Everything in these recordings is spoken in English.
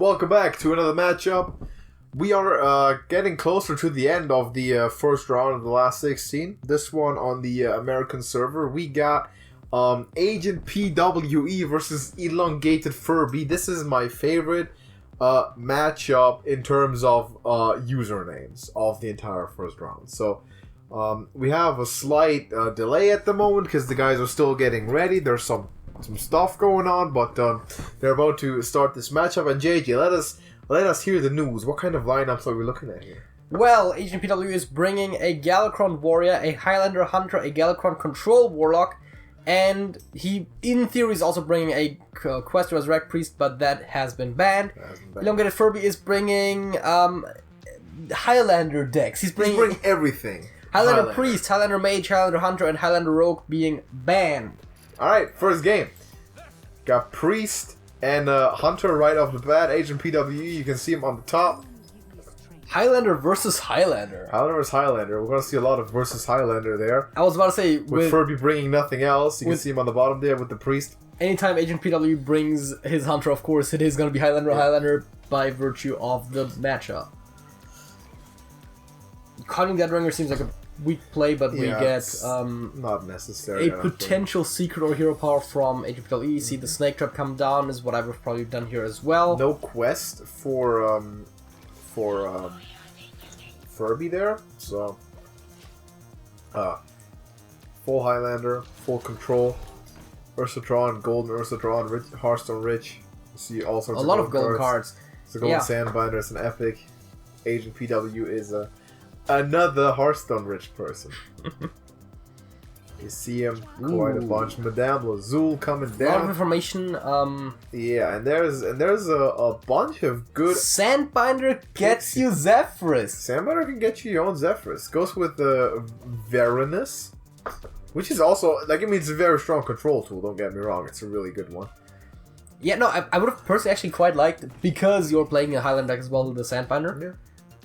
Welcome back to another matchup. We are getting closer to the end of the first round of the last 16. This one on the American server. We got AgentPWE versus ElongatedFurby. This is my favorite matchup in terms of usernames of the entire first round. So we have a slight delay at the moment because the guys are still getting ready. There's some stuff going on, but they're about to start this matchup. And JJ, let us hear the news. What kind of lineups are we looking at here? Well, AgentPWE is bringing a Galakrond Warrior, a Highlander Hunter, a Galakrond Control Warlock, and he, in theory, is also bringing a Quest Resurrect Priest, but that has been banned. ElongatedFurby is bringing Highlander decks. He's bringing everything. Highlander Priest, Highlander Mage, Highlander Hunter, and Highlander Rogue being banned. Alright, first game. Got Priest and Hunter right off the bat. AgentPWE, you can see him on the top. Highlander versus Highlander. Highlander versus Highlander. We're going to see a lot of versus Highlander there. I was about to say... With Furby bringing nothing else. You can see him on the bottom there with the Priest. Anytime AgentPWE brings his Hunter, of course, it is going to be Highlander Highlander by virtue of the matchup. Cutting Deadringer seems like a weak play, but we get not necessary. A potential secret or hero power from AgentPWE. See the Snake Trap come down is what I've probably done here as well. No quest for Furby there, so full Highlander, full control, Ursatron, Golden Ursatron, Hearthstone Rich. You see all sorts of lot of golden cards. It's a Golden Sandbinder. It's an epic. AgentPWE is another Hearthstone Rich person. You see him quite a bunch. Madame Lazul coming down. A lot of information. Yeah, and there's a bunch of good. Sandbinder gets you Zephyrus. Sandbinder can get you your own Zephyrus. Goes with the Varanus, which is also it's a very strong control tool. Don't get me wrong, it's a really good one. Yeah, no, I would have personally actually quite liked, because you're playing a Highland deck as well with the Sandbinder. Yeah.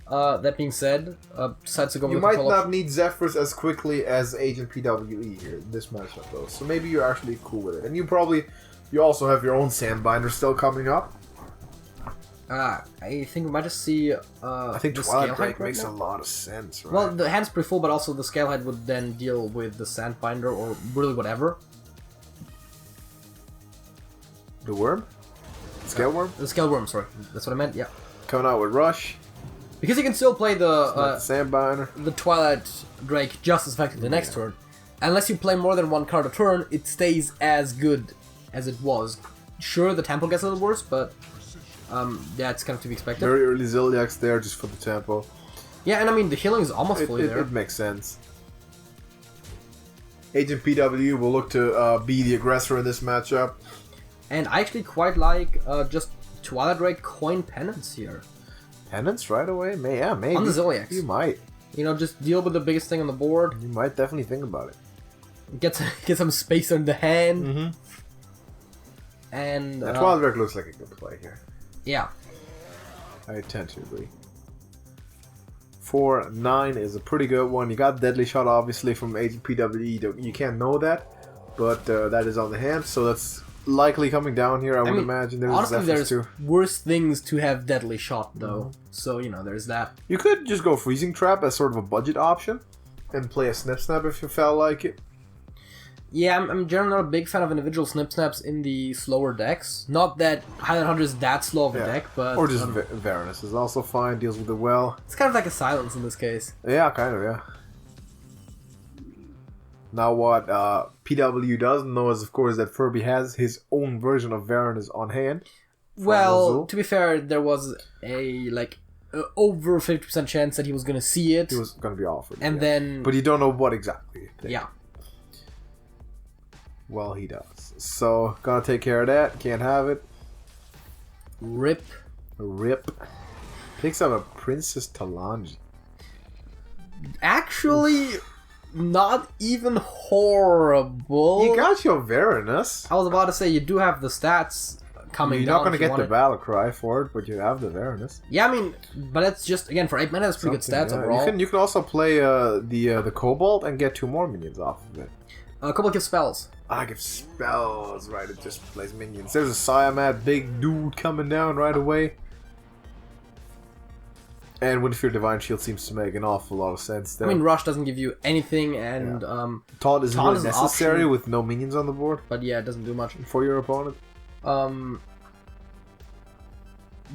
That being said, decides to go with you might not need Zephyrus as quickly as AgentPWE here in this matchup, though. So maybe you're actually cool with it. And you also have your own Sandbinder still coming up. I think we might just see. I think Twilight Drake makes a lot of sense, right? Well, the hand's pretty full, but also the Scalehead would then deal with the Sandbinder or really whatever. The worm? Scale worm? The Scale Worm, sorry. That's what I meant, yeah. Coming out with Rush. Because you can still play the Sandbinder, the Twilight Drake just as effectively the next turn. Unless you play more than one card a turn, it stays as good as it was. Sure, the tempo gets a little worse, but yeah, it's kind of to be expected. Very early Zilliax there just for the tempo. Yeah, and I mean, the healing is almost fully there. It makes sense. AgentPWE will look to be the aggressor in this matchup. And I actually quite like just Twilight Drake coin penance here. Penance right away? Maybe. On the Zilliax. You might. Just deal with the biggest thing on the board. You might definitely think about it. Get some space on the hand. Mm-hmm. And Twilight Drake looks like a good play here. Yeah. I tend to agree. 4-9 is a pretty good one. You got Deadly Shot, obviously, from AgentPWE. You can't know that, but that is on the hand, so that's likely coming down here, I would imagine. There's worse things to have Deadly Shot, though. Mm-hmm. So, there's that. You could just go Freezing Trap as sort of a budget option and play a Snip Snap if you felt like it. Yeah, I'm generally not a big fan of individual Snip Snaps in the slower decks. Not that Highland Hunter is that slow of a deck, but... Or just Varanus is also fine, deals with it well. It's kind of like a silence in this case. Yeah, kind of, yeah. Now what PW doesn't know is, of course, that Furby has his own version of Varanus on hand. Well, to be fair, there was a, over 50% chance that he was going to see it. It was going to be offered. And then... But you don't know what exactly. Yeah. Well, he does. So, gotta take care of that. Can't have it. Rip. Picks up a Princess Talanji. Actually... Not even horrible. You got your Varanus. I was about to say, you do have the stats coming You're down. not going to get the Battle Cry for it, but you have the Varanus. Yeah, I mean, but it's just, again, for 8 mana, that's pretty good stats overall. You can also play the Cobalt and get 2 more minions off of it. Cobalt gives spells. I give spells, right? It just plays minions. There's a Siamat, big dude coming down right away. And Windfear Divine Shield seems to make an awful lot of sense there. I mean, Rush doesn't give you anything, and Taunt isn't Taunt really is an necessary option. with no minions on the board but yeah, it doesn't do much. for your opponent.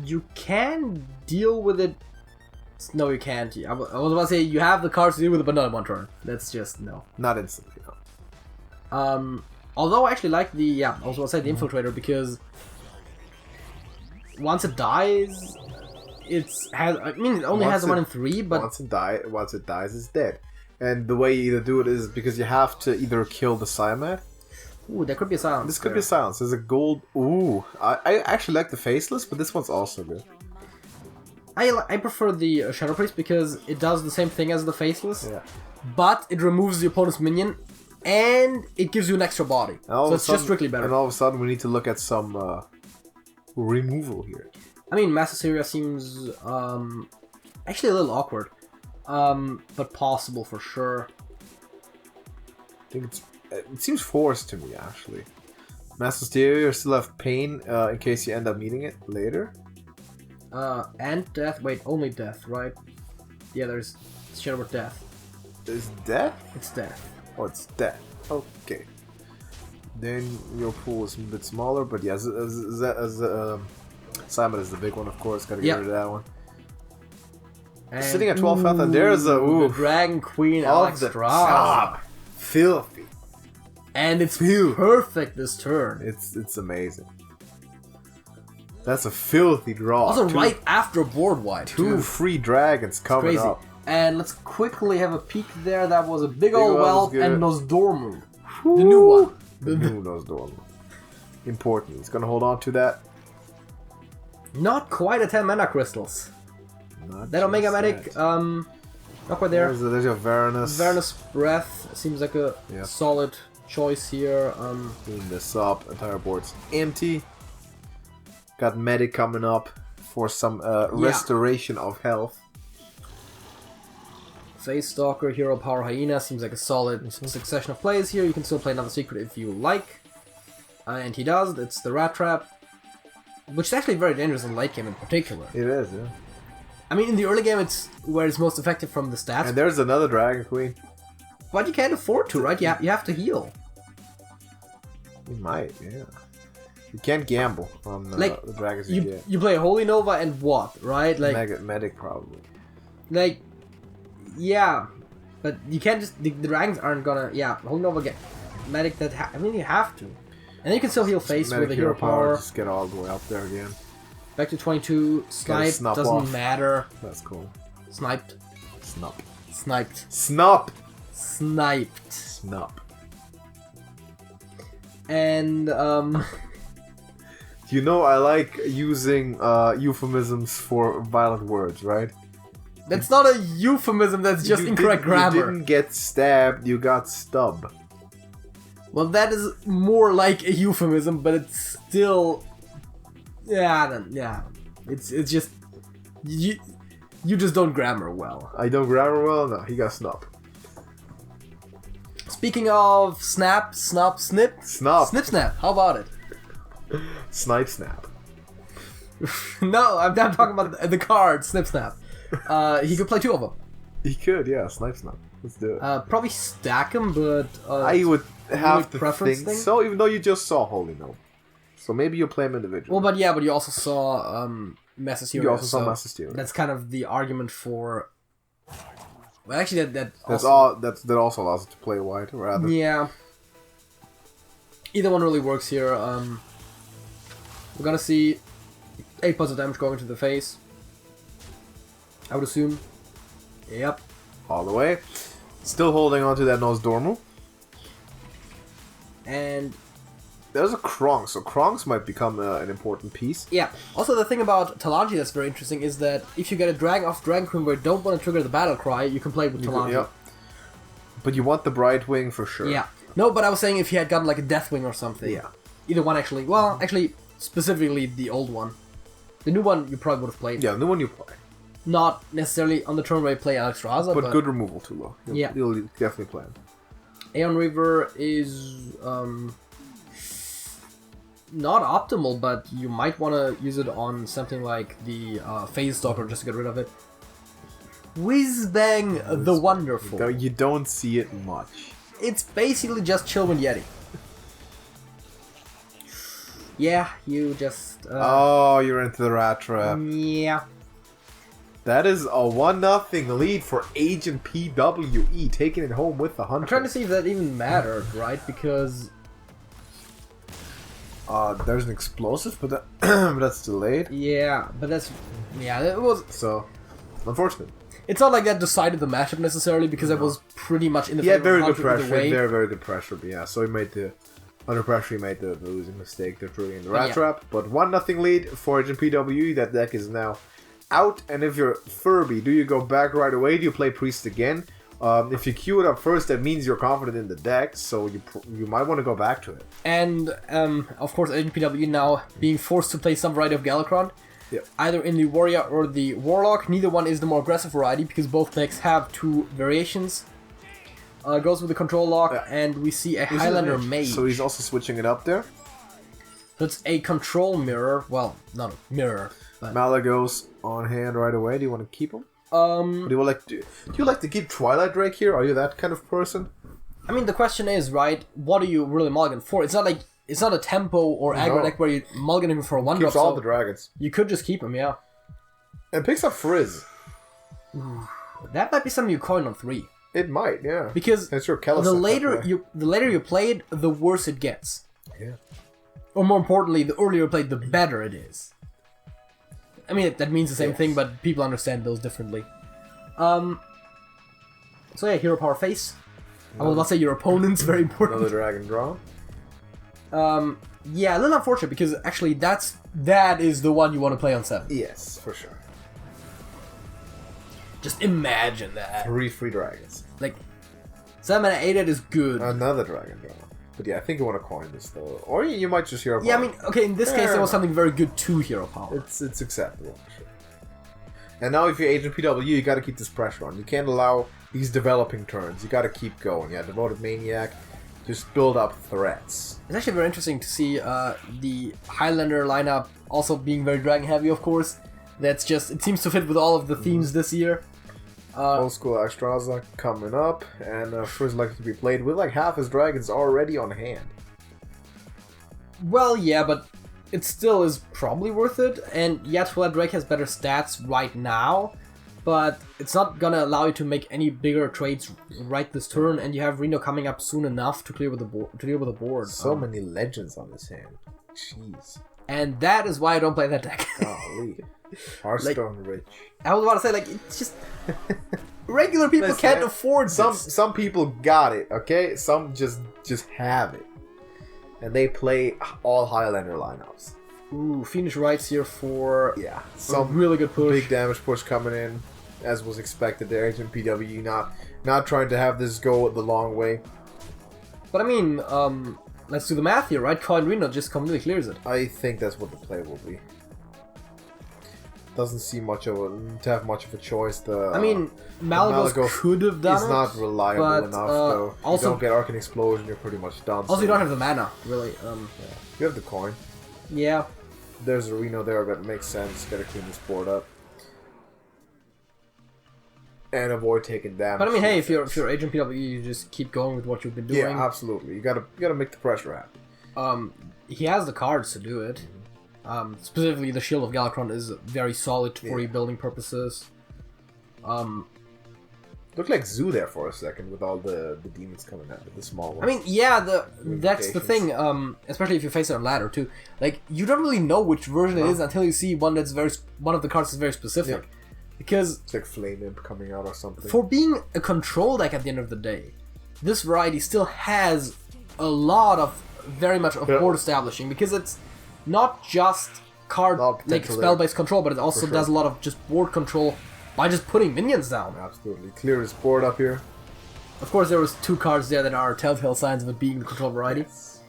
You can deal with it. No, you can't. I was about to say you have the cards to deal with it, but not in one turn. That's just no. Not instantly, no. Although I actually like the I was about to say the Infiltrator because once it dies, it only has a 1 in 3, but once it dies, it's dead. And the way you either do it is because you have to either kill the Siamat. ooh, there could be a silence. This could be a silence. There's a gold. Ooh, I actually like the Faceless, but this one's also good. I prefer the Shadow Priest because it does the same thing as the Faceless, Yeah. but it removes the opponent's minion and it gives you an extra body. So it's just strictly better. And all of a sudden, we need to look at some removal here. I mean, Mass Hysteria seems actually a little awkward, but possible for sure. I think it seems forced to me actually. Mass Hysteria still have Pain in case you end up needing it later. And Death. Wait, only Death, right? Yeah, there's Shadow of Death. Is Death? It's Death. Oh, it's Death. Okay. Then your pool is a bit smaller, but yeah, Simon is the big one, of course. Gotta get rid of that one. And Sitting at 12 health, and there's a the Dragon Queen Alexstrasza. Filthy. And it's perfect this turn. It's amazing. That's a filthy draw. Also, right after board wide. Two free dragons coming up. And let's quickly have a peek there. That was a big old whelp and Nosdormu. Woo! The new one. The new Nosdormu. Important. He's gonna hold on to that. Not quite a 10 mana crystals. That Omega Medic, not quite there. There's your Varanus. Varanus Breath seems like a solid choice here. Clean this up. Entire board's empty. Got Medic coming up for some restoration of health. Face Stalker, Hero Power Hyena seems like a solid succession of plays here. You can still play another secret if you like. And he does. It's the Rat Trap. Which is actually very dangerous in late game in particular. It is, yeah. I mean, in the early game, it's where it's most effective from the stats. And there's another Dragon Queen. But you can't afford to, right? You have to heal. You might, yeah. You can't gamble on the dragons you get. You play Holy Nova and what, right? Like Medic, probably. Like, yeah. But you can't just... The dragons aren't gonna... Yeah, Holy Nova get... Medic that... I mean, you have to. And then you can still heal face with a Hero Power. Just get all the way up there again. Back to 22. Snipe doesn't matter. That's cool. Sniped. Snup. Sniped. Snup! Sniped. Snup. And, You know I like using euphemisms for violent words, right? That's not a euphemism, that's just incorrect grammar. You didn't get stabbed, you got stubbed. Well, that is more like a euphemism, but it's still... Yeah. It's just... You just don't grammar well. I don't grammar well? No, he got snubbed. Speaking of snap, snip. Snap. Snip, snap. How about it? Snipe, snap. No, I'm not talking about the card, snip, snap. He could play two of them. He could, yeah, snipe, snap. Let's do it. Probably stack them, but... I would have to preference think so, even though you just saw Holy No. So maybe you play him individually. Well, but you also saw Mass Hysteria. You also saw Mass Hysteria. That's kind of the argument for... Well, actually, that also allows it to play wide, rather. Yeah. Either one really works here. We're gonna see 8 points of damage going to the face. I would assume. Yep. All the way. Still holding on to that Nosdormu. And there's a Kronk, so Kronks might become an important piece. Yeah. Also, the thing about Talanji that's very interesting is that if you get a drag off Dragon Queen where you don't want to trigger the battle cry, you can play with Talanji. Yep. But you want the Brightwing for sure. Yeah. No, but I was saying if you had gotten like a Deathwing or something. Yeah. Either one actually. Well, actually, specifically the old one. The new one you probably would have played. Yeah, the new one you play. Not necessarily on the turn where you play Alexstrasza, but good removal too, though. You'll definitely play him. Aeon Reaver is not optimal, but you might want to use it on something like the Phase Stalker just to get rid of it. Whiz-Bang the Wonderful. You don't see it much. It's basically just Chillwind Yeti. Yeah, you just... oh, you're into the rat trap. Yeah. That is a 1-0 lead for AgentPWE, taking it home with the Hunter. I'm trying to see if that even mattered, right? Because... there's an explosive, but that's delayed. Yeah, but that's... Yeah, it was... So, unfortunate. It's not like that decided the matchup necessarily, because it was pretty much in the Yeah, favor very of good Hunter either pressure. way. Very good pressure. But yeah, so he made the... Under pressure, he made the losing mistake. They're truly in the rat trap. But 1-0 lead for AgentPWE. That deck is now out. And if you're Furby, do you go back right away? Do you play Priest again? If you queue it up first, that means you're confident in the deck, so you might want to go back to it. And, of course, AgentPWE now being forced to play some variety of Galakrond. Yep. Either in the Warrior or the Warlock. Neither one is the more aggressive variety, because both decks have 2 variations. Goes with the control lock, and we see a Highlander Mage. So he's also switching it up there. So it's a control mirror. Well, not a mirror. But... Malagos on hand right away. Do you want to keep him? Do you like to keep Twilight Drake here? Are you that kind of person? I mean, the question is, right, what are you really mulligan for? It's not like, it's not a tempo or aggro deck where you mulligan him for a 1-drop. Keeps all the dragons. You could just keep him, yeah. And picks up Frizz. That might be something you coin on 3. It might, yeah. Because that's your the later you play it, the worse it gets. Yeah. Or more importantly, the earlier you play, the better it is. I mean, that means the same thing, but people understand those differently. So yeah, hero power face. I will not say your opponent's very important. Another dragon draw. Yeah, a little unfortunate because actually that is the one you want to play on 7. Yes, for sure. Just imagine that. 3 free dragons. Like 7 and 8 is good. Another dragon draw. But yeah, I think you want to coin this though, or you might just hero power. Yeah, I mean, okay, in this case, there was something very good to hero power. It's acceptable, for sure. And now, if you're AgentPWE, you got to keep this pressure on. You can't allow these developing turns. You got to keep going. Yeah, Devoted Maniac, just build up threats. It's actually very interesting to see the Highlander lineup also being very dragon heavy, of course. That's just, it seems to fit with all of the themes this year. Old School Extraza coming up, and Frizz likely to be played with like half his dragons already on hand. Well, yeah, but it still is probably worth it. And yeah, Twilight Drake has better stats right now, but it's not gonna allow you to make any bigger trades right this turn. And you have Reno coming up soon enough to clear with the board. So many legends on his hand. Jeez. And that is why I don't play that deck. Golly. Hearthstone rich. I was about to say, like, it's just regular people can't afford this. Some people got it, okay? Some just have it, and they play all Highlander lineups. Ooh, Fiendish Rights here for some really good push. Big damage push coming in, as was expected there. AgentPWE not trying to have this go the long way. But I mean, let's do the math here, right? Coin Reno just completely clears it. I think that's what the play will be. Doesn't seem to have much of a choice. I mean, Malagos could have done it. He's not reliable enough, though. Also, you don't get Arcane Explosion, you're pretty much done. Also, you don't have the mana, really. You have the coin. Yeah. There's a Reno there, but it makes sense. Gotta clean this board up. And avoid taking damage. But I mean, hey, if you're AgentPWE, you just keep going with what you've been doing. Yeah, absolutely. You gotta make the pressure happen. He has the cards to do it. Specifically, the Shield of Galakrond is very solid for rebuilding purposes. Looked like Zoo there for a second with all the demons coming out, the small ones. I mean, yeah, that's the thing. Especially if you face it on ladder too. Like, you don't really know which version it is until you see one of the cards is very specific. Yeah. Because it's like Flame Imp coming out or something. For being a control deck at the end of the day, this variety still has a lot of very much of board establishing, because it's not just card like spell-based control, but it also does a lot of just board control by just putting minions down. Absolutely. Clear his board up here. Of course, there was 2 cards there that are telltale signs of it being the control variety. Yes.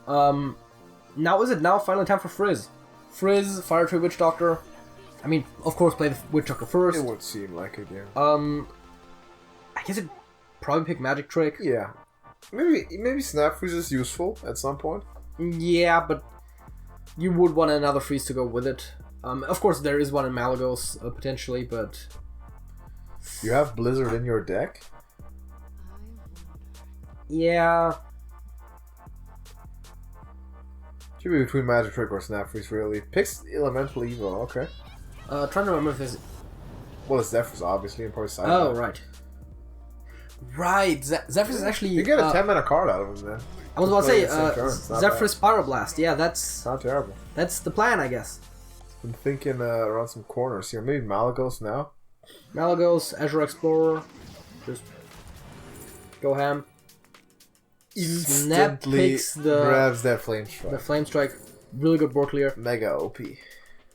Now is it now finally time for Frizz? Frizz, Fire Tree Witch Doctor. I mean, of course, play the Witch Doctor first. It would seem like it, yeah. I guess it'd probably pick Magic Trick. Yeah. Maybe Snap Freeze is useful at some point. Yeah, but you would want another freeze to go with it. Of course, there is one in Malagos, potentially, but... You have Blizzard in your deck? Yeah. Should be between Magic Trick or Snap Freeze, really. Picks Elemental Evo, okay. Trying to remember if there's... Well, it's Zephyrs, obviously, and probably Side. Oh, right. Right, Zephyrs is actually... You get a 10-mana card out of him, then. I was about to say, Zephyr's Pyroblast. Yeah, that's... Not terrible. That's the plan, I guess. I'm thinking around some corners here. Maybe Malagos now? Malagos, Azure Explorer. Just go ham. Snap picks grabs that Flame Strike. The Flame Strike. Really good board clear. Mega OP.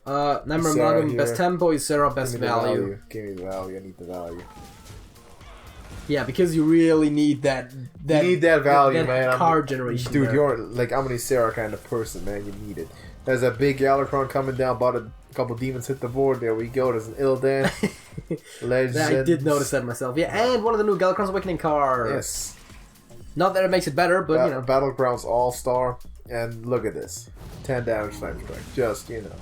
Number Amalgam, best tempo, Ysera, best value. Give me the value. I need the value. Yeah, because you really need that you need that value, man. Card generation. Dude, you're like, I'm an Ysera kind of person, man. You need it. There's a big Galakrond coming down, bought a couple demons, hit the board. There we go. There's an Illidan. Legend. I did notice that myself. Yeah, and one of the new Galakrond's Awakening cards. Yes. Not that it makes it better, but you know. Battlegrounds All-Star. And look at this. 10 damage Flame Strike. Just, you know.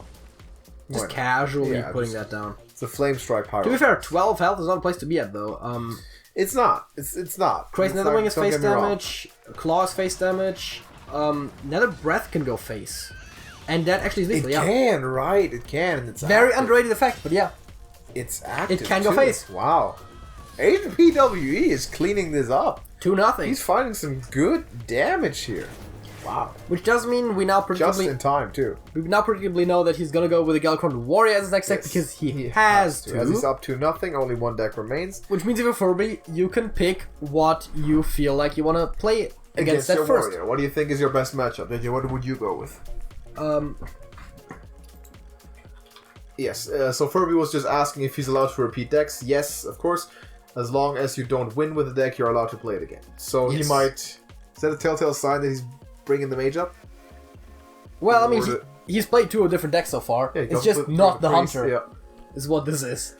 Just casually putting that down. It's a Flame Strike power. To be fair, 12 health is not a place to be at, though. It's not. It's not. Crazy Netherwing is face damage. Claw is face damage. Nether Breath can go face. And that actually is lethal, It can, right? It can. And it's very active. underrated effect, but yeah. It's active. It can go face. Wow. AgentPWE is cleaning this up. 2-0. He's finding some good damage here. Wow. Which does mean we now predictably... Just in time, too. We now predictably know that he's going to go with a Galakrond Warrior as his next deck because he has to. As he's up to nothing, only one deck remains. Which means if you're Furby, you can pick what you feel like you want to play against that your first. Warrior. What do you think is your best matchup? What would you go with? Yes, so Furby was just asking if he's allowed to repeat decks. Yes, of course. As long as you don't win with the deck, you're allowed to play it again. So he might... Is that a telltale sign that he's bringing the mage up? Well, I mean, he's played 2 different decks so far. Yeah, it's just not the Priest, Hunter. Yeah. Is what this is.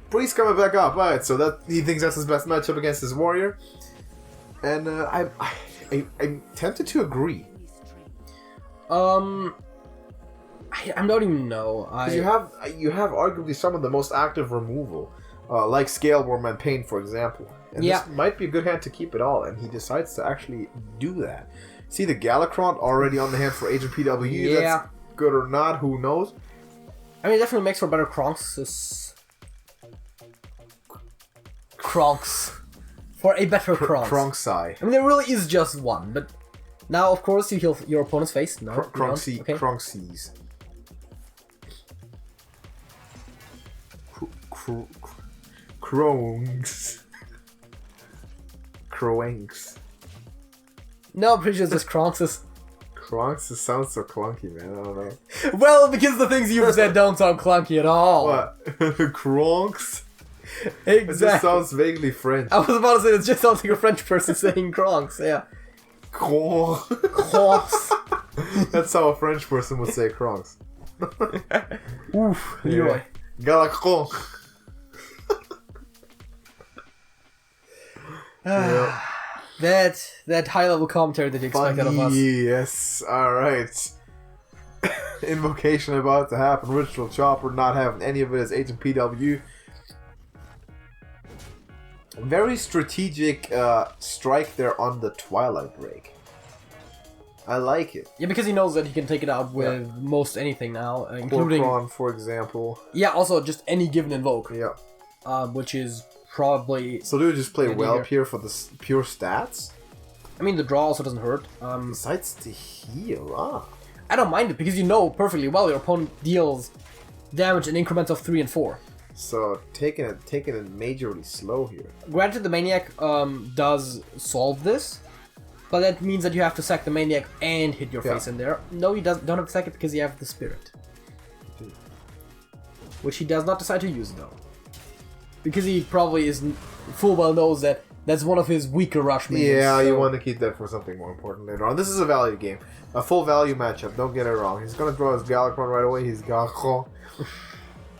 Priest coming back up, right? So that he thinks that's his best matchup against his warrior, and I'm tempted to agree. I don't even know. You have arguably some of the most active removal, like Scaleworm and Pain, for example. And this might be a good hand to keep it all, and he decides to actually do that. See the Galakrond already on the hand for AgentPWE. Yeah. That's good or not, who knows? I mean, it definitely makes for better Kronks. For a better Kronks. Kronksai. I mean, there really is just one, but now, of course, you heal your opponent's face. No, Kronksies. Okay. Kronksies. Kronks. Kroanks. No, I'm pretty sure it's just Kronks. Kronks sounds so clunky, man. I don't know. Well, because the things you've said don't sound clunky at all. What? Kronks? Exactly. It just sounds vaguely French. I was about to say it just sounds like a French person saying Kronks, yeah. Kronks. That's how a French person would say Kronks. Oof, Leroy. Galacron. That high level commentary that you expect out of us. Yes, alright. Invocation about to happen. Ritual Chopper not having any of it as AgentPWE. Very strategic strike there on the Twilight Break. I like it. Yeah, because he knows that he can take it out with most anything now, including... Corcoran, for example. Yeah, also just any given invoke. Yeah. Which is probably... So do you just play Whelp here for the pure stats? I mean, the draw also doesn't hurt. Besides the heal, I don't mind it, because you know perfectly well your opponent deals damage in increments of 3 and 4. So taking it majorly slow here. Granted, the Maniac does solve this, but that means that you have to sack the Maniac and hit your face in there. No, you don't have to sack it because you have the Spirit. Which he does not decide to use, though. Because he probably full well knows that that's one of his weaker rush minions. Yeah, so you want to keep that for something more important later on. This is a value game. A full value matchup, don't get it wrong. He's going to draw his Galakrond right away. He's Galakrond.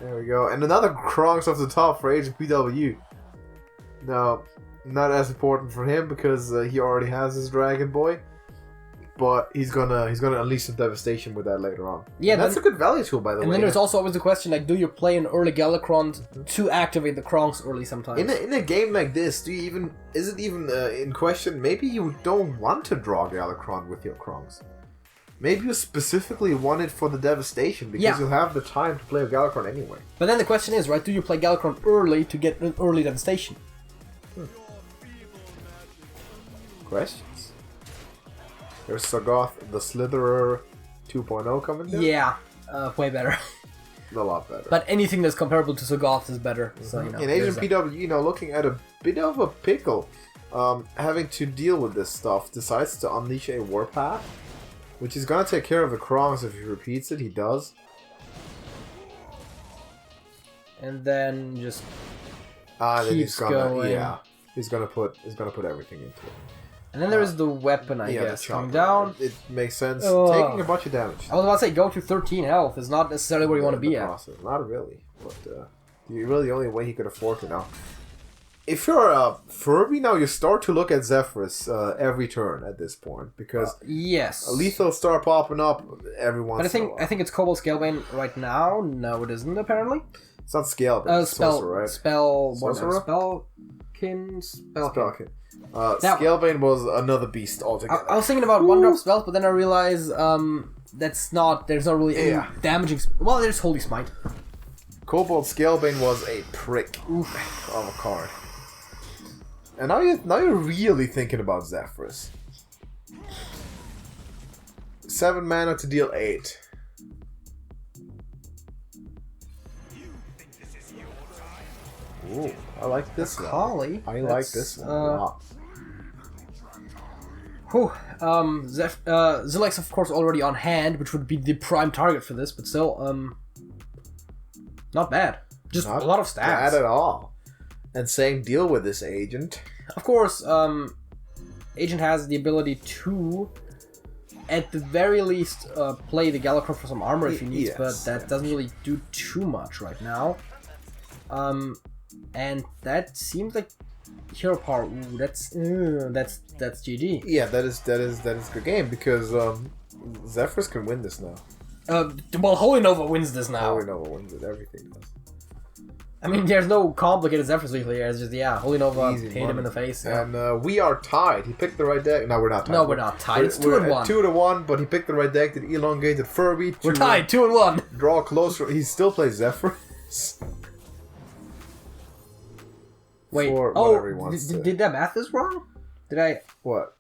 There we go. And another Kronks off the top for AgentPWE. Now, not as important for him because he already has his Dragon Boy. but he's gonna unleash some devastation with that later on. Yeah, and that's a good value tool, by the way. And then there's also always the question, like, do you play an early Galakrond to activate the Krongs early sometimes? In a game like this, is it even in question? Maybe you don't want to draw Galakrond with your Krongs. Maybe you specifically want it for the devastation because you'll have the time to play a Galakrond anyway. But then the question is, right? Do you play Galakrond early to get an early devastation? Questions? There's Sagoth the Slitherer 2.0 coming down? Yeah, way better. A lot better. But anything that's comparable to Sagoth is better. So, you know, in AgentPWE, looking at a bit of a pickle, having to deal with this stuff, decides to unleash a Warpath, which is gonna take care of the Krongs if he repeats it. He does. And then just keeps going. Yeah, he's gonna put everything into it. And then there is the weapon, I guess, coming down. It makes sense. Taking a bunch of damage. I was about to say, go to 13 health is not necessarily where you want to be at. Not really, but really the only way he could afford to now. If you're a Furby now, you start to look at Zephyrus every turn at this point because yes, lethal start popping up every once. But I think it's Cobalt Scalebane right now. No, it isn't apparently. It's not Scalebane. It's Sorcerer, right? Spellkin. Scalebane was another beast altogether. I was thinking about one drop spells, but then I realized there's not really any damaging. Well, there's Holy Smite. Cobalt Scalebane was a prick of a card. And now you're really thinking about Zephyrus. 7 mana to deal 8. Ooh, I like this one. Holly. I like this one a lot. Whew. Zilix, of course, already on hand, which would be the prime target for this, but still, not bad. Just not a lot of stats. Bad at all. And saying deal with this agent. Of course, Agent has the ability to, at the very least, play the Galakrond for some armor if he needs, but that doesn't really do too much right now. And that seems like hero power. Ooh, that's GG. Yeah, that is a good game because Zephyrus can win this now. Well, Holy Nova wins this now. Holy Nova wins it. Everything does. I mean, there's no complicated Zephyrus weekly here. It's just, Holy Nova hit him in the face. Yeah. And we are tied. He picked the right deck. No, we're not tied. No, we're not tied. It's 2-1. 2-1, but he picked the right deck. Did Elongated Furby. We're tied, 2-1. Draw closer. He still plays Zephyrus. Wait, did that math is wrong? Did I... What?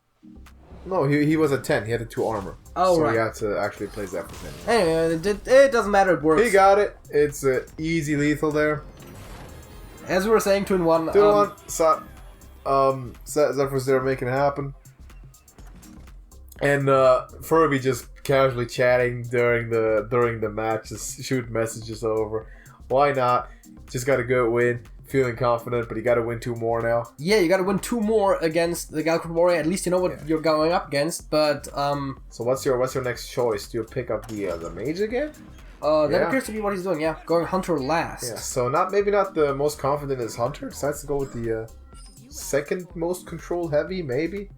No, he was at 10. He had a 2 armor. Oh, so right. he had to actually play Zephyrus. Anyway, it doesn't matter. It works. He got it. It's easy lethal there. As we were saying, 2-1. 2-1. Zephyrus there making it happen. And Furby just casually chatting during the match, just shooting messages over. Why not? Just got a good win. Feeling confident, but you got to win 2 more now. Yeah, you got to win 2 more against the Galakrond Warrior. At least you know what you're going up against. But so what's your next choice? Do you pick up the mage again? That appears to be what he's doing. Yeah, going Hunter last. Yeah. So maybe not the most confident is Hunter. Decides to go with the second most control heavy. Maybe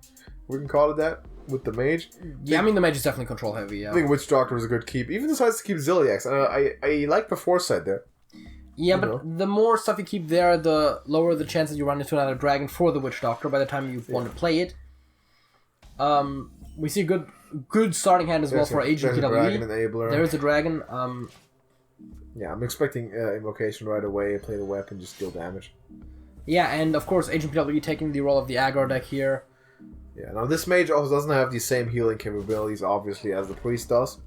we can call it that with the mage. Yeah, I mean the mage is definitely control heavy. Yeah. I think Witch Doctor was a good keep. Even decides to keep Ziliax. I like the foresight there. Yeah, but the more stuff you keep there, the lower the chances you run into another dragon for the Witch Doctor by the time you want to play it. We see a good starting hand as well for AgentPWE. There is a dragon. Yeah, I'm expecting Invocation right away, play the weapon, just deal damage. Yeah, and of course AgentPWE taking the role of the aggro deck here. Yeah, now this mage also doesn't have the same healing capabilities, obviously, as the priest does.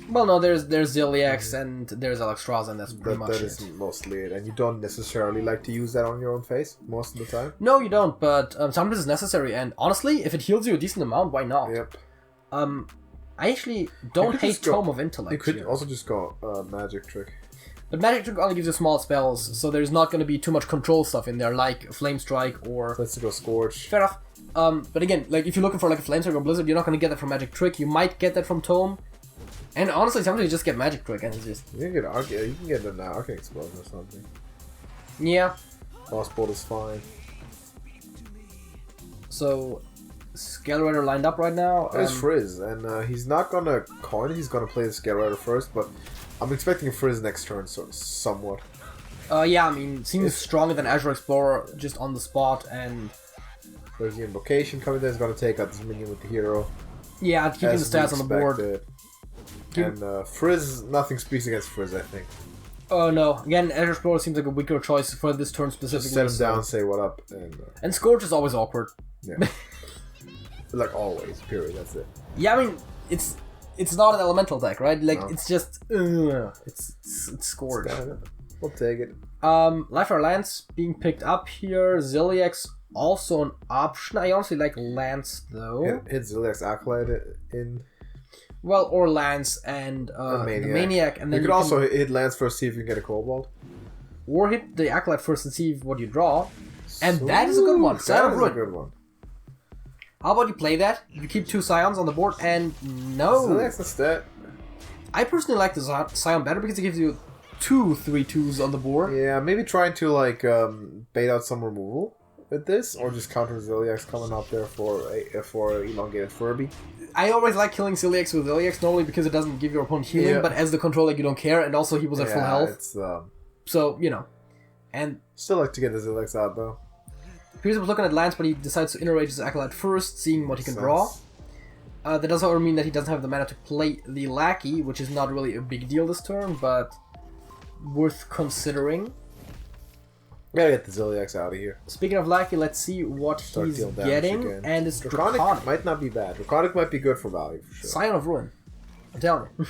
Well, no, there's Ziliax and there's Alexstrasza, and that's pretty much it. That is mostly it, and you don't necessarily like to use that on your own face most of the time. No, you don't, but sometimes it's necessary, and honestly, if it heals you a decent amount, why not? Yep. I actually don't hate Tome of Intellect. You could also just go Magic Trick. But Magic Trick only gives you small spells, so there's not going to be too much control stuff in there, like Flame Strike or... Let's go Scorch. Fair enough. But again, like if you're looking for like a Flame Strike or Blizzard, you're not going to get that from Magic Trick. You might get that from Tome. And honestly, sometimes you just get Magic Trick and it's just... You can get an Arcane Explosion or something. Yeah. Boss Bolt is fine. So, Scale Rider lined up right now. There's Frizz, and he's not gonna coin it, he's gonna play the Scale Rider first, but I'm expecting Frizz next turn, somewhat. Yeah, I mean, seems stronger than Azure Explorer just on the spot, and... There's the Invocation coming in, he's gonna take out this minion with the hero. Yeah, keeping the stats on the board. And Frizz, nothing speaks against Frizz, I think. Oh no, again, Azure Explorer seems like a weaker choice for this turn specifically. Just set him down, say what up, and Scourge is always awkward. Yeah. Like always, period, that's it. Yeah, I mean, it's not an elemental deck, right? Like, No. it's just... it's Scourge. We'll take it. Life or Lance being picked up here. Ziliax also an option. I honestly like Lance, though. Hit Ziliax Acolyte in... Well, or Lance and the Maniac. And then you could also hit Lance first, see if you can get a Kobold. Or hit the Acolyte first and see what you draw. And that is a good one. That is a good one. How about you play that? You keep 2 Scions on the board, and no. Ziliax instead. I personally like the Scion better because it gives you 2 3/2s on the board. Yeah, maybe trying to like bait out some removal with this, or just counter Ziliax coming up there for elongated Furby. I always like killing Ziliax with Ziliax, not only because it doesn't give your opponent healing, but as the controller you don't care, and also he was at full health. It's, so, you know. And still like to get the Ziliax out though. Pierce was looking at Lance, but he decides to iterate his Acolyte first, seeing what he can draw. That does however mean that he doesn't have the mana to play the Lackey, which is not really a big deal this turn, but worth considering. Gotta get the Ziliax out of here. Speaking of Lackey, let's see what he's getting, and it's Draconic. Might not be bad. Draconic might be good for value, for sure. Scion of Ruin. I'm telling you.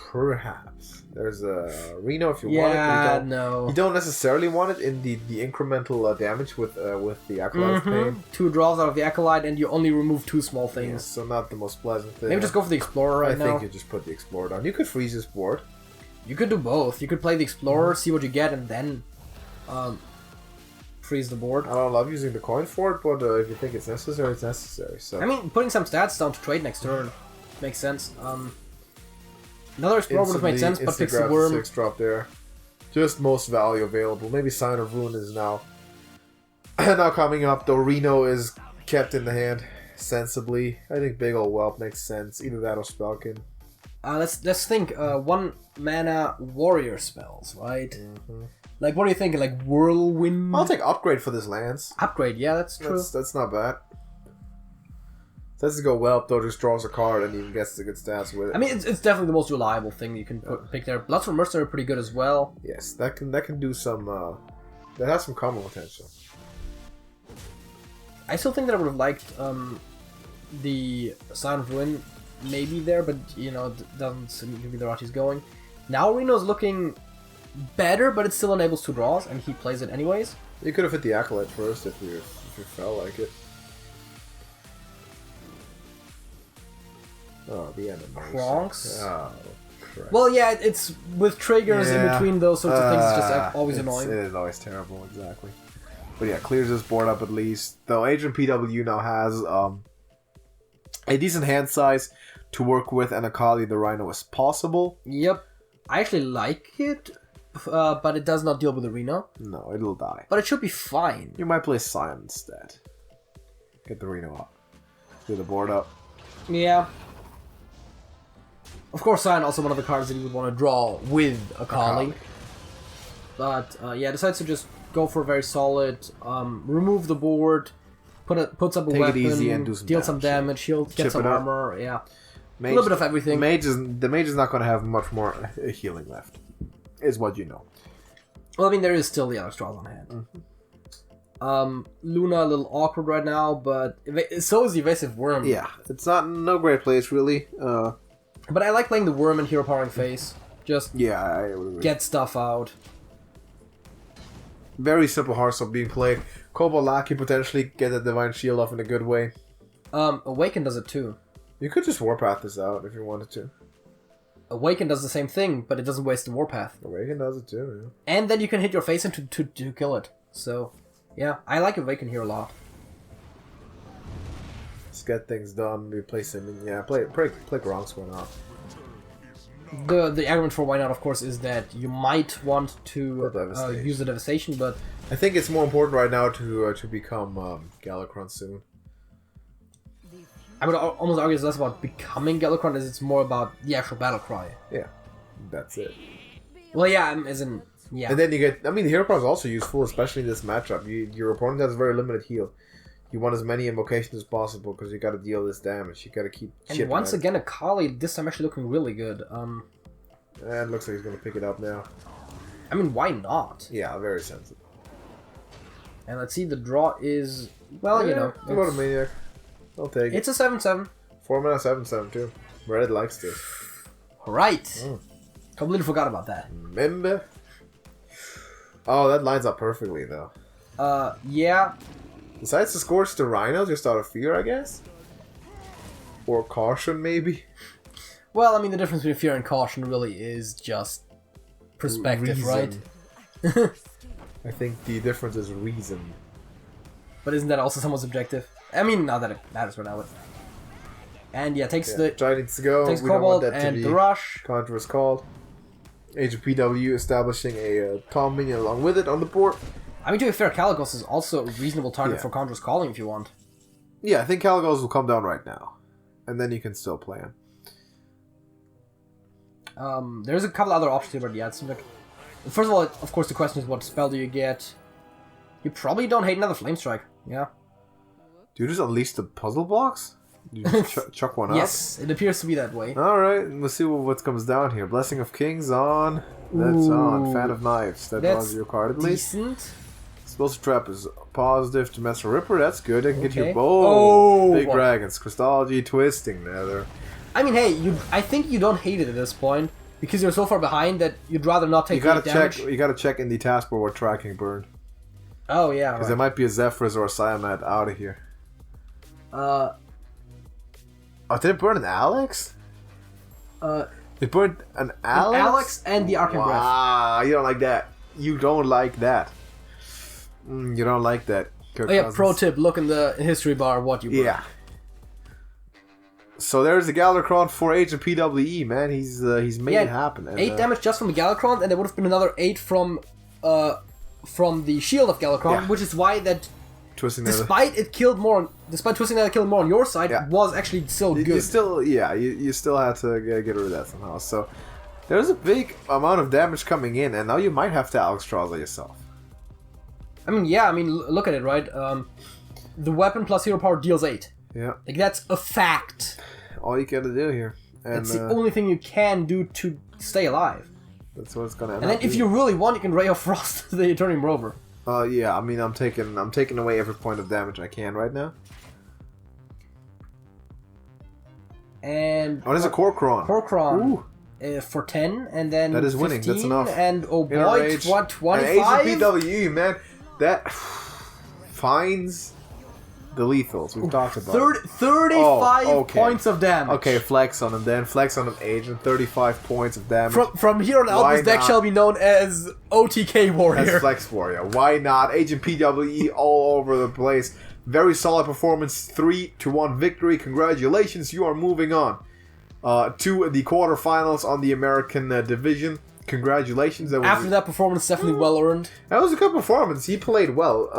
Perhaps. There's a Reno if you want it, but you don't necessarily want it in the incremental damage with the Acolyte's pain. 2 draws out of the Acolyte, and you only remove 2 small things. Yeah, so not the most pleasant thing. Maybe just go for the Explorer right now. I think you just put the Explorer down. You could freeze this board. You could do both. You could play the Explorer, see what you get, and then freeze the board. I don't love using the coin for it, but if you think it's necessary, it's necessary. So I mean, putting some stats down to trade next turn makes sense. Another Explorer would have made sense, but picks the Worm. 6-drop there. Just most value available. Maybe Sign of Ruin is now coming up, though Reno is kept in the hand sensibly. I think Big Ol' Whelp makes sense. Either that or Spellkin. Let's think. 1 mana warrior spells, right? Like, what are you thinking? Like Whirlwind? I'll take Upgrade for this Lance. Upgrade, yeah, that's true. That's not bad. Let's go Whelp, though, just draws a card and even gets the good stats with it. I mean, it's definitely the most reliable thing you can pick there. Bloodstone Mercenary are pretty good as well. Yes, that can do some... that has some combo potential. I still think that I would have liked the Sign of Ruin maybe there, but, you know, it doesn't seem to be the route he's going. Now Reno's looking better, but it still enables 2 draws, and he plays it anyways. You could have hit the Acolyte first if you felt like it. Oh, the animation. Kronks? Oh, crap. Well, yeah, it's with triggers in between those sorts of things, it's just always annoying. It is always terrible, exactly. But yeah, clears this board up at least. Though AgentPWE now has a decent hand size to work with, and Akali the Rhino is possible. Yep. I actually like it, but it does not deal with the Reno. No, it'll die. But it should be fine. You might play Scion instead. Get the Reno up. Clear the board up. Yeah. Of course, Scion also one of the cards that you would want to draw with Akali. But yeah, decides to just go for a very solid, remove the board, puts up a weapon, easy and do deal some damage, he'll get some armor, yeah. Mage, a little bit of everything. The mage is not going to have much more healing left, is what you know. Well, I mean, there is still the other straws on hand. Luna a little awkward right now, but so is the Evasive Worm. Yeah, it's no great place, really. But I like playing the Worm in Hero Powering Face. Just get stuff out. Very simple Hearthstone being played. Kobold Lackey potentially get a Divine Shield off in a good way. Awaken does it too. You could just Warpath this out if you wanted to. Awaken does the same thing, but it doesn't waste the Warpath. Awaken does it too, yeah. And then you can hit your face in to kill it. So, yeah, I like Awaken here a lot. Let's get things done. Replace him. And yeah, play Gronk's one out. The argument for why not, of course, is that you might want to use the Devastation, but... I think it's more important right now to become Galakrond soon. I would almost argue it's less about becoming Galakrond as it's more about the actual battle cry. Yeah, that's it. Well, yeah, as in, yeah. And then you get, I mean, the hero card is also useful, especially in this matchup. Your opponent has very limited heal. You want as many invocations as possible because you got to deal this damage. You got to keep. And once again, a Kali this time actually looking really good. And it looks like he's gonna pick it up now. I mean, why not? Yeah, very sensitive. And let's see, the draw is, well, you know. How about a Maniac? I'll take it. It's a 7/7. 4 mana 7/7 too. Red likes this. Right. Completely forgot about that. Remember? Oh, that lines up perfectly though. Yeah. Decides to scorch the Rhino just out of fear, I guess? Or caution, maybe? Well, I mean, the difference between fear and caution really is just perspective, right? I think the difference is reason. But isn't that also somewhat subjective? I mean, not that it matters right now. And yeah, takes the... Giant needs to go. Takes We don't want Cobalt that to and be the Rush. Conjure is called. AgentPWE establishing a Tom minion along with it on the board. I mean, to be fair, Caligos is also a reasonable target for Conjurer's Calling if you want. Yeah, I think Caligos will come down right now. And then you can still play him. There's a couple other options here, but yeah, it seems like... First of all, of course, the question is what spell do you get? You probably don't hate another Flame Strike, yeah. Do you just unleash the puzzle blocks? You just chuck one up? Yes, it appears to be that way. Alright, let's see what comes down here. Blessing of Kings on. That's on. Fan of Knives. That draws your card at least. Decent. Explosive Trap is positive to Master Ripper. That's good. I can get you both. Oh, Big Dragons. Christology, Twisting Nether. I mean, hey, I think you don't hate it at this point because you're so far behind that you'd rather not take damage. You gotta check in the taskbar what tracking burned. Oh yeah, because there might be a Zephyrs or a Siamat out of here. Oh, did it burn an Alex? It burned an Alex? An Alex and the Arcane Breath. Ah, you don't like that. You don't like that. You don't like that. Kirk Cousins. Pro tip: look in the history bar what you burned. Yeah. So there's the Galakrond for AgentPWE, man. He's made it happen. And, 8 damage just from the Galakrond, and there would have been another 8 from the Shield of Galakrond, which is why that. Despite Twisting Nether killed more on your side, was actually still good. You still had to get rid of that somehow. So there's a big amount of damage coming in, and now you might have to Alexstrasza yourself. I mean, yeah. I mean, look at it, right? The weapon plus hero power deals 8. Yeah. Like that's a fact. All you gotta do here. And it's the only thing you can do to stay alive. That's what it's gonna end up. And then if you really want, you can Ray of Frost the Eternium Rover. Yeah, I mean, I'm taking away every point of damage I can right now. And there's a Korkron. Korkron for 10, and then that is 15, winning. That's enough. And oh boy, what 25? AgentPWE, man, that finds the lethals we've talked about. 35 points of damage. Okay, flex on him then. Flex on him, Agent. 35 points of damage. From here on out, this deck shall be known as OTK Warrior. As Flex Warrior. Why not? AgentPWE all over the place. Very solid performance. 3-1 victory. Congratulations. You are moving on to the quarterfinals on the American division. Congratulations. After that performance, definitely well earned. That was a good performance. He played well.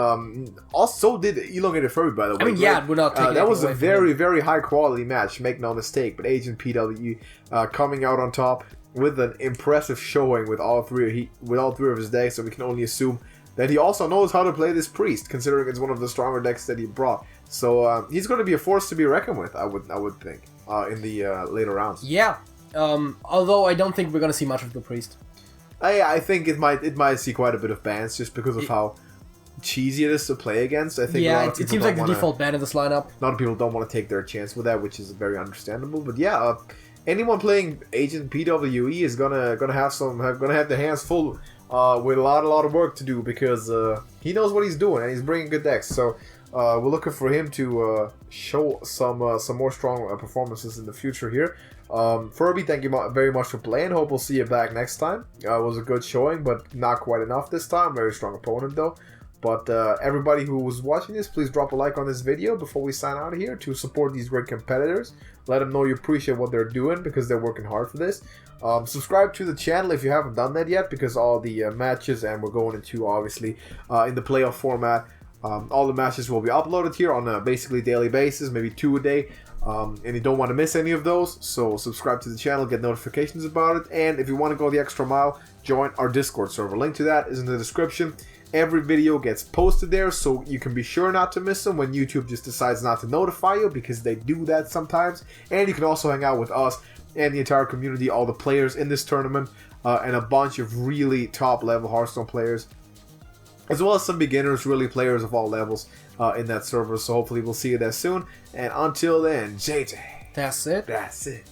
Also did ElongatedFurby, by the way. I mean, yeah, we're not taking that was a very, very high quality match. Make no mistake. But AgentPWE coming out on top with an impressive showing with all three of his decks. So we can only assume that he also knows how to play this priest, considering it's one of the stronger decks that he brought. So he's going to be a force to be reckoned with. I would think in the later rounds. Yeah. Although I don't think we're gonna see much of the priest. I think it might see quite a bit of bans just because of how cheesy it is to play against. I think it seems like the default ban in this lineup. A lot of people don't want to take their chance with that, which is very understandable. But yeah, anyone playing AgentPWE is gonna have their hands full with a lot of work to do because he knows what he's doing and he's bringing good decks. So we're looking for him to show some more strong performances in the future here. Furby, thank you very much for playing. Hope we'll see you back next time. It was a good showing, but not quite enough this time. Very strong opponent though. But everybody who was watching this, please drop a like on this video before we sign out of here to support these great competitors. Let them know you appreciate what they're doing because they're working hard for this. Subscribe to the channel if you haven't done that yet because all the matches, and we're going into obviously in the playoff format. All the matches will be uploaded here on a basically daily basis, maybe 2 a day. and you don't want to miss any of those, so subscribe to the channel, get notifications about it, and if you want to go the extra mile, join our Discord server. Link to that is in the description. Every video gets posted there, so you can be sure not to miss them when YouTube just decides not to notify you, because they do that sometimes. And you can also hang out with us and the entire community, all the players in this tournament, and a bunch of really top level Hearthstone players, as well as some beginners, really players of all levels in that server. So hopefully we'll see you there soon. And until then, JJ. That's it. That's it.